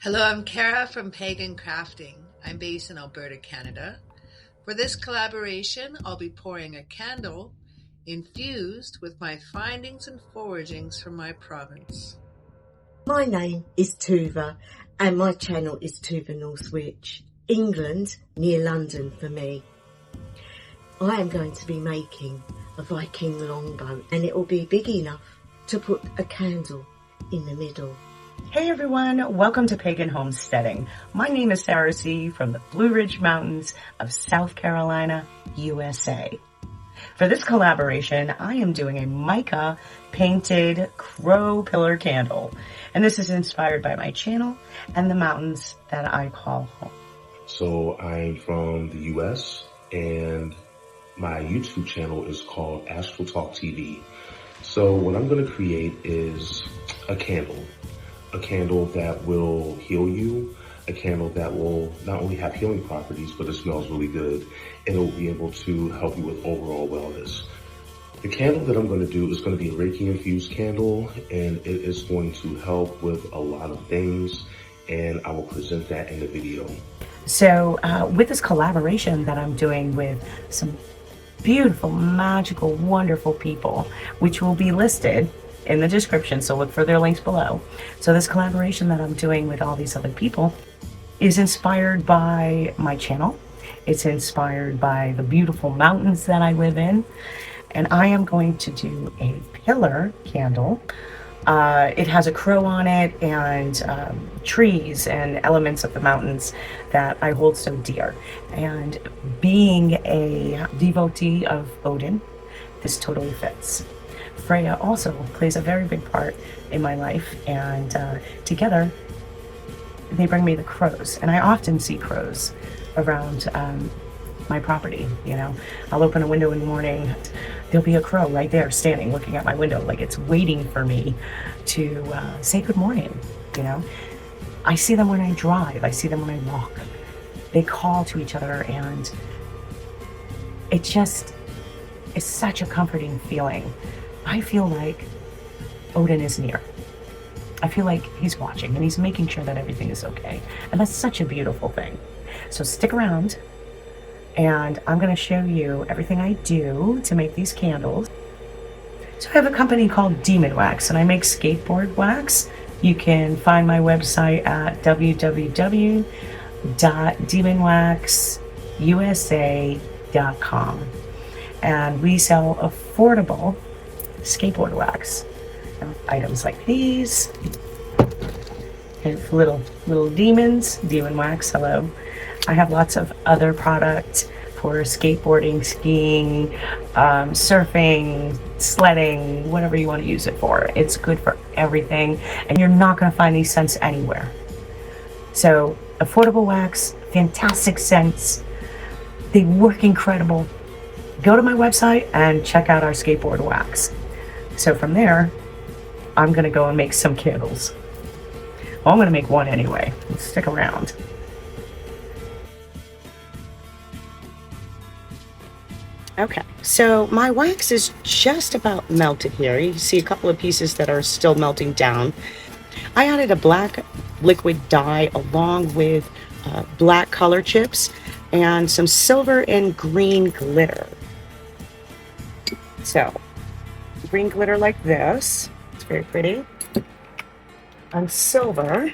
Hello, I'm Cara from Pagan Crafting. I'm based in Alberta, Canada. For this collaboration, I'll be pouring a candle infused with my findings and foragings from my province. My name is Tova and my channel is Tova Norse Witch, England near London for me. I am going to be making a Viking longboat and it will be big enough to put a candle in the middle. Hey everyone, welcome to Pagan Homesteading. My name is Sarah C. from the Blue Ridge Mountains of South Carolina, USA. For this collaboration, I am doing a mica painted crow pillar candle. And this is inspired by my channel and the mountains that I call home. So I'm from the US and my YouTube channel is called Astral Talk TV. So what I'm going to create is a candle that will heal you, a candle that will not only have healing properties, but it smells really good, and it will be able to help you with overall wellness. The candle that I'm going to do is going to be a Reiki infused candle, and it is going to help with a lot of things, and I will present that in the video. So with this collaboration that I'm doing with some beautiful, magical, wonderful people, which will be listed in the description, so look for their links below. So this collaboration that I'm doing with all these other people is inspired by my channel. It's inspired by the beautiful mountains that I live in. And I am going to do a pillar candle. It has a crow on it and trees and elements of the mountains that I hold so dear. And being a devotee of Odin, this totally fits. Freya also plays a very big part in my life, and together they bring me the crows, and I often see crows around my property. You know, I'll open a window in the morning, there'll be a crow right there standing looking at my window like it's waiting for me to say good morning. You know, I see them when I drive, I see them when I walk. They call to each other, and it just is such a comforting feeling. I feel like Odin is near. I feel like he's watching and he's making sure that everything is okay. And that's such a beautiful thing. So stick around and I'm going to show you everything I do to make these candles. So I have a company called Demon Wax and I make skateboard wax. You can find my website at www.demonwaxusa.com. And we sell affordable skateboard wax. Items like these. And little demons, demon wax, hello. I have lots of other products for skateboarding, skiing, surfing, sledding, whatever you want to use it for. It's good for everything, and you're not going to find these scents anywhere. So, affordable wax, fantastic scents. They work incredible. Go to my website and check out our skateboard wax. So from there, I'm going to go and make some candles. Well, I'm going to make one anyway. Stick around. Okay, so my wax is just about melted here. You see a couple of pieces that are still melting down. I added a black liquid dye along with black color chips and some silver and green glitter. So, green glitter like this. It's very pretty. And silver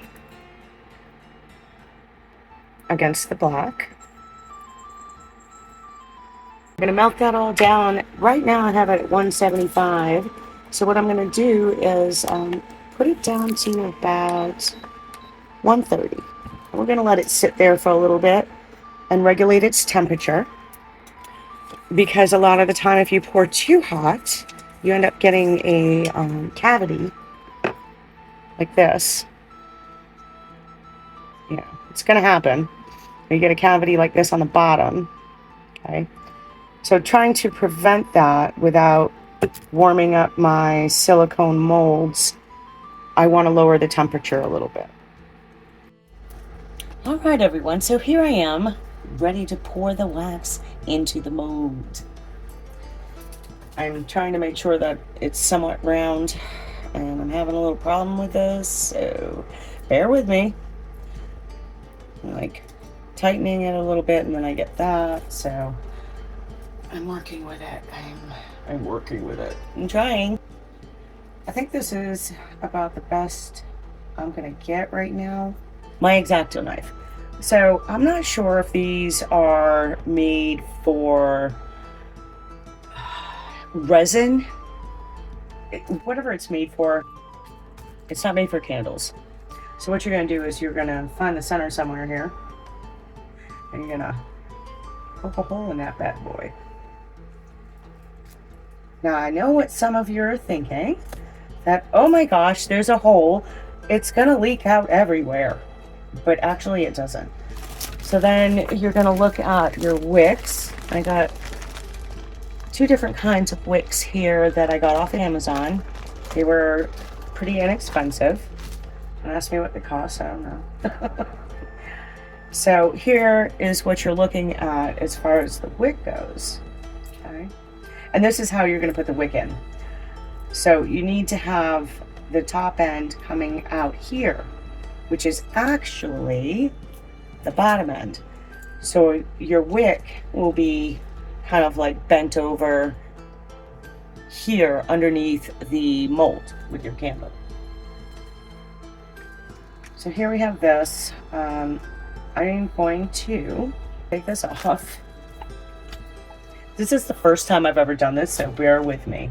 against the black. I'm going to melt that all down. Right now I have it at 175. So what I'm going to do is put it down to about 130. We're going to let it sit there for a little bit and regulate its temperature. Because a lot of the time if you pour too hot, you end up getting a cavity like this. Yeah, it's going to happen. You get a cavity like this on the bottom. Okay. So trying to prevent that without warming up my silicone molds, I want to lower the temperature a little bit. All right, everyone. So here I am, ready to pour the wax into the mold. I'm trying to make sure that it's somewhat round, and I'm having a little problem with this, so bear with me. I'm like tightening it a little bit, and then I get that. So I'm working with it. I'm working with it. I'm trying. I think this is about the best I'm gonna get right now. My X-Acto knife. So I'm not sure if these are made for resin. Whatever it's made for, it's not made for candles. So what you're gonna do is you're gonna find the center somewhere here, and you're gonna poke a hole in that bad boy. Now I know what some of you are thinking, that, oh my gosh, there's a hole, it's gonna leak out everywhere. But actually it doesn't. So then you're gonna look at your wicks. I got 2 different kinds of wicks here that I got off Amazon. They were pretty inexpensive. Don't ask me what they cost, I don't know. So here is what you're looking at as far as the wick goes. Okay. And this is how you're gonna put the wick in. So you need to have the top end coming out here, which is actually the bottom end. So your wick will be kind of like bent over here underneath the mold with your candle. So here we have this. I'm going to take this off. This is the first time I've ever done this, so bear with me.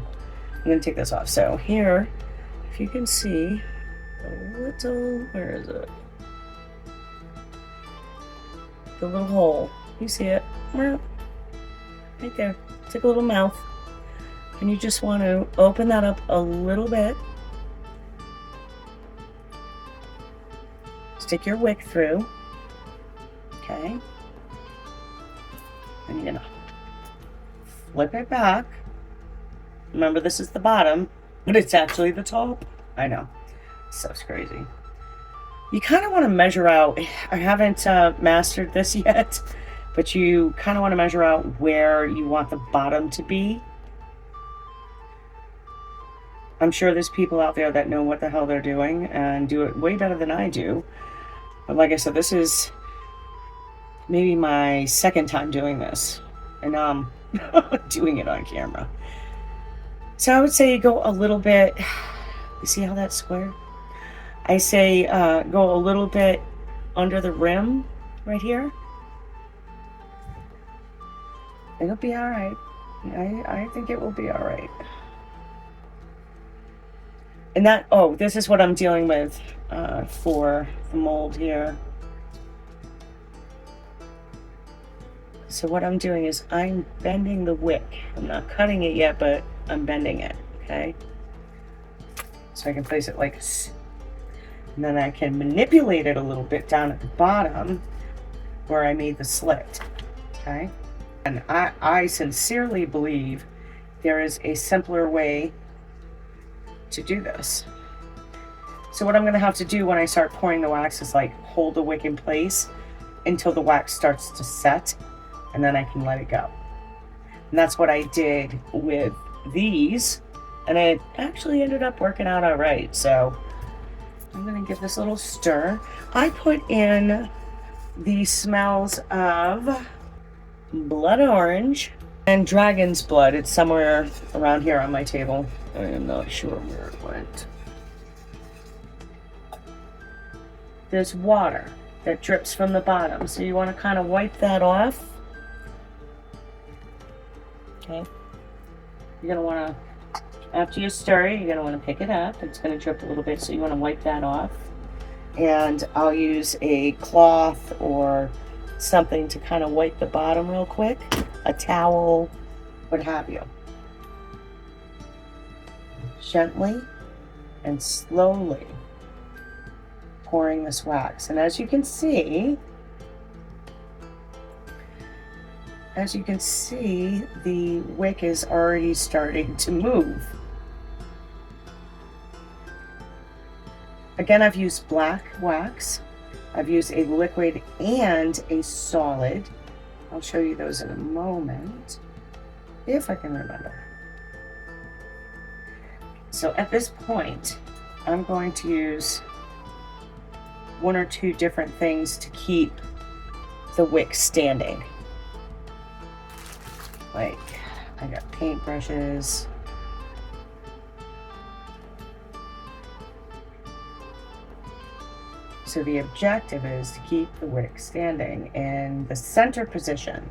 I'm going to take this off. So here, if you can see a little, where is it? The little hole. You see it? Right there. It's like a little mouth. And you just want to open that up a little bit. Stick your wick through. Okay. And you're gonna flip it back. Remember, this is the bottom, but it's actually the top. I know. Stuff's crazy. You kind of want to measure out, I haven't mastered this yet, but you kind of want to measure out where you want the bottom to be. I'm sure there's people out there that know what the hell they're doing and do it way better than I do. But like I said, this is maybe my second time doing this, and now I'm doing it on camera. So I would say go a little bit, you see how that's square? I say go a little bit under the rim right here. It'll be all right. I think it will be all right. And that, oh, this is what I'm dealing with for the mold here. So what I'm doing is I'm bending the wick. I'm not cutting it yet, but I'm bending it, okay? So I can place it like this. And then I can manipulate it a little bit down at the bottom where I made the slit, okay? And I sincerely believe there is a simpler way to do this. So what I'm gonna have to do when I start pouring the wax is like hold the wick in place until the wax starts to set, and then I can let it go. And that's what I did with these, and it actually ended up working out all right. So I'm gonna give this a little stir. I put in the smells of blood orange and dragon's blood. It's somewhere around here on my table. I am not sure where it went. There's water that drips from the bottom, so you want to kind of wipe that off. Okay. You're going to want to, after you stir it, you're going to want to pick it up. It's going to drip a little bit, so you want to wipe that off. And I'll use a cloth or something to kind of wipe the bottom real quick. A towel, what have you. Gently and slowly pouring this wax. And as you can see, the wick is already starting to move. Again, I've used black wax. I've used a liquid and a solid. I'll show you those in a moment, if I can remember. So at this point, I'm going to use one or two different things to keep the wick standing. Like, I got paintbrushes. So the objective is to keep the wick standing in the center position.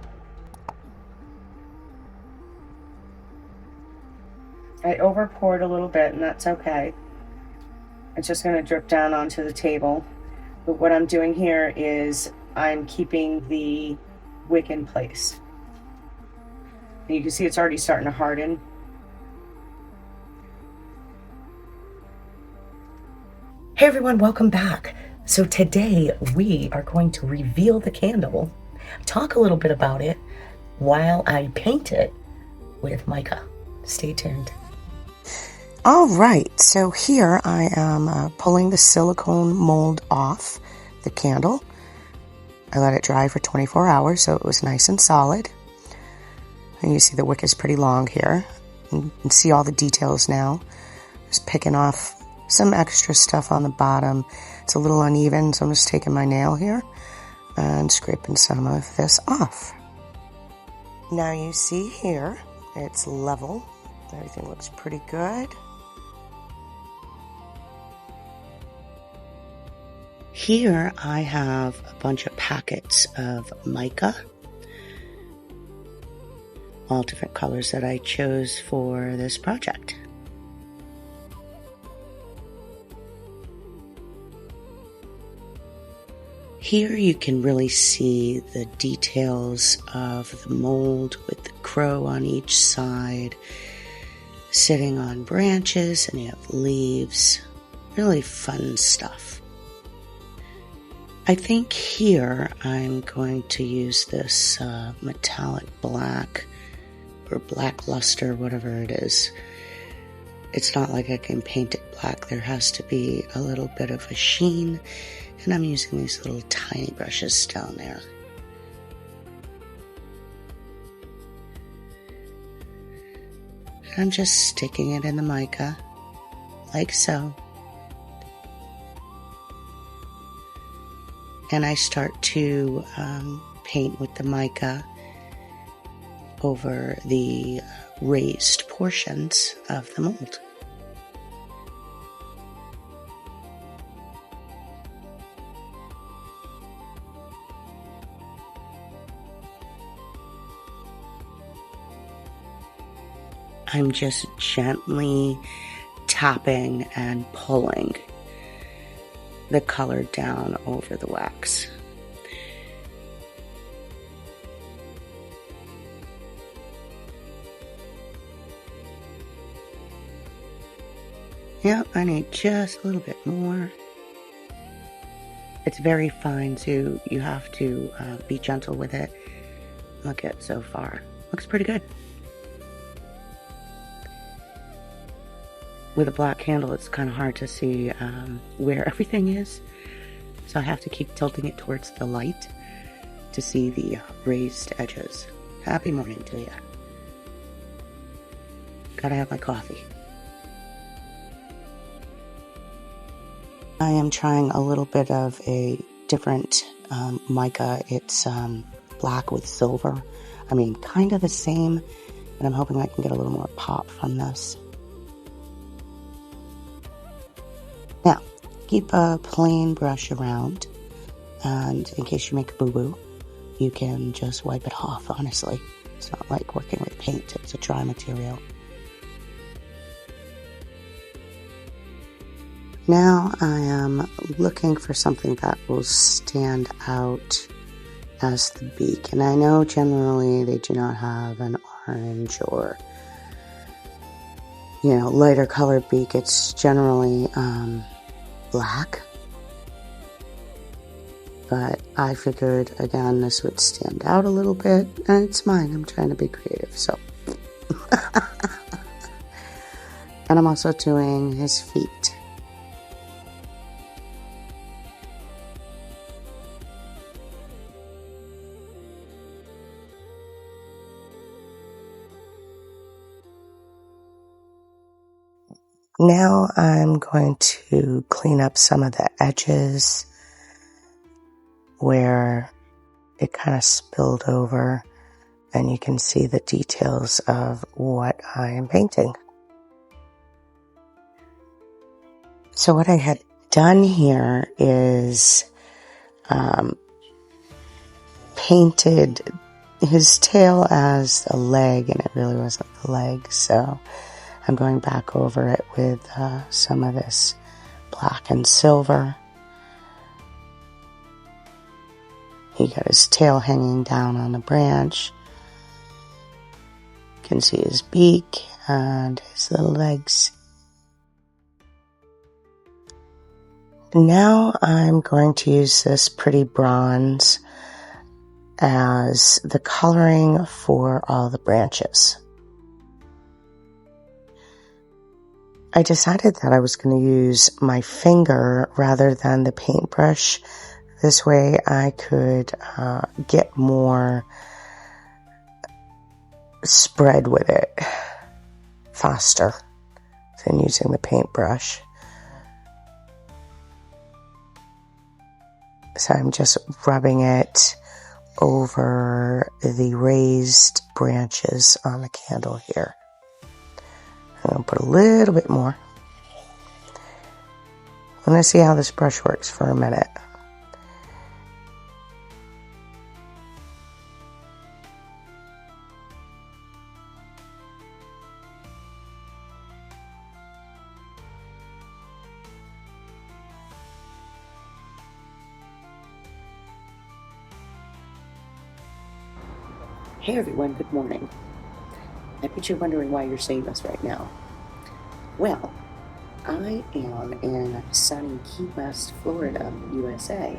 I over poured a little bit, and that's okay. It's just going to drip down onto the table. But what I'm doing here is I'm keeping the wick in place. And you can see it's already starting to harden. Hey everyone, welcome back. So today we are going to reveal the candle, talk a little bit about it while I paint it with mica. Stay tuned. All right, so here I am pulling the silicone mold off the candle. I let it dry for 24 hours, so it was nice and solid. And you see the wick is pretty long here. You can see all the details now. Just picking off some extra stuff on the bottom. It's a little uneven, so I'm just taking my nail here and scraping some of this off. Now you see here, it's level. Everything looks pretty good. Here I have a bunch of packets of mica, all different colors that I chose for this project. Here you can really see the details of the mold with the crow on each side, sitting on branches, and you have leaves. Really fun stuff. I think here I'm going to use this metallic black or black luster, whatever it is. It's not like I can paint it black. There has to be a little bit of a sheen, and I'm using these little tiny brushes down there. I'm just sticking it in the mica, like so. And I start to paint with the mica over the raised portions of the mold. I'm just gently tapping and pulling the color down over the wax. Yep, I need just a little bit more. It's very fine, so you have to be gentle with it. Look at so far. Looks pretty good. With a black candle, it's kind of hard to see where everything is. So I have to keep tilting it towards the light to see the raised edges. Happy morning to you. Gotta have my coffee. I am trying a little bit of a different mica. It's black with silver. I mean, kind of the same, but I'm hoping I can get a little more pop from this. Now, keep a plain brush around, and in case you make a boo-boo, you can just wipe it off, honestly. It's not like working with paint, it's a dry material. Now I am looking for something that will stand out as the beak, and I know generally they do not have an orange or, you know, lighter colored beak. It's generally black, but I figured again this would stand out a little bit, and it's mine. I'm trying to be creative, so and I'm also doing his feet. Now I'm going to clean up some of the edges where it kind of spilled over and you can see the details of what I am painting. So what I had done here is painted his tail as a leg, and it really wasn't the leg, so I'm going back over it with some of this black and silver. He got his tail hanging down on the branch. You can see his beak and his little legs. Now I'm going to use this pretty bronze as the coloring for all the branches. I decided that I was going to use my finger rather than the paintbrush. This way I could get more spread with it faster than using the paintbrush. So I'm just rubbing it over the raised branches on the candle here. I'm going to put a little bit more. I'm going to see how this brush works for a minute. Hey everyone, good morning. I bet you're wondering why you're seeing this right now. Well, I am in sunny Key West, Florida, USA.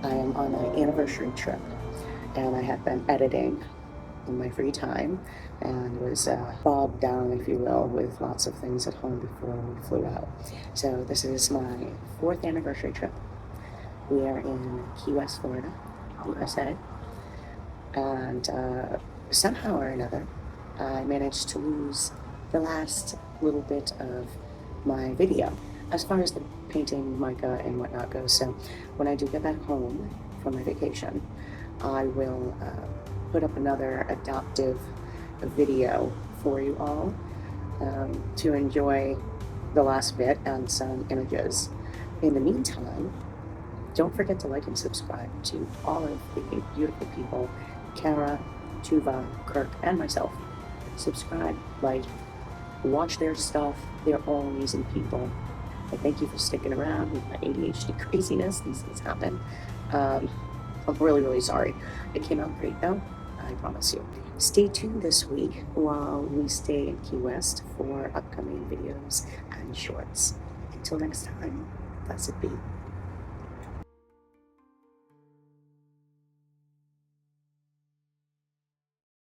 I am on an anniversary trip, and I have been editing in my free time, and was bogged down, if you will, with lots of things at home before we flew out. So this is my 4th anniversary trip. We are in Key West, Florida, USA. And somehow or another, I managed to lose the last little bit of my video as far as the painting mica and whatnot goes. So when I do get back home from my vacation, I will put up another adaptive video for you all to enjoy the last bit and some images. In the meantime, don't forget to like and subscribe to all of the beautiful people, Cara, Tova, Kirk, and myself. Subscribe, like, watch their stuff. They're all amazing people. I thank you for sticking around with my ADHD craziness. These things happen. I'm really, really sorry. It came out great though, I promise you. Stay tuned this week while we stay in Key West for upcoming videos and shorts. Until next time, blessed be.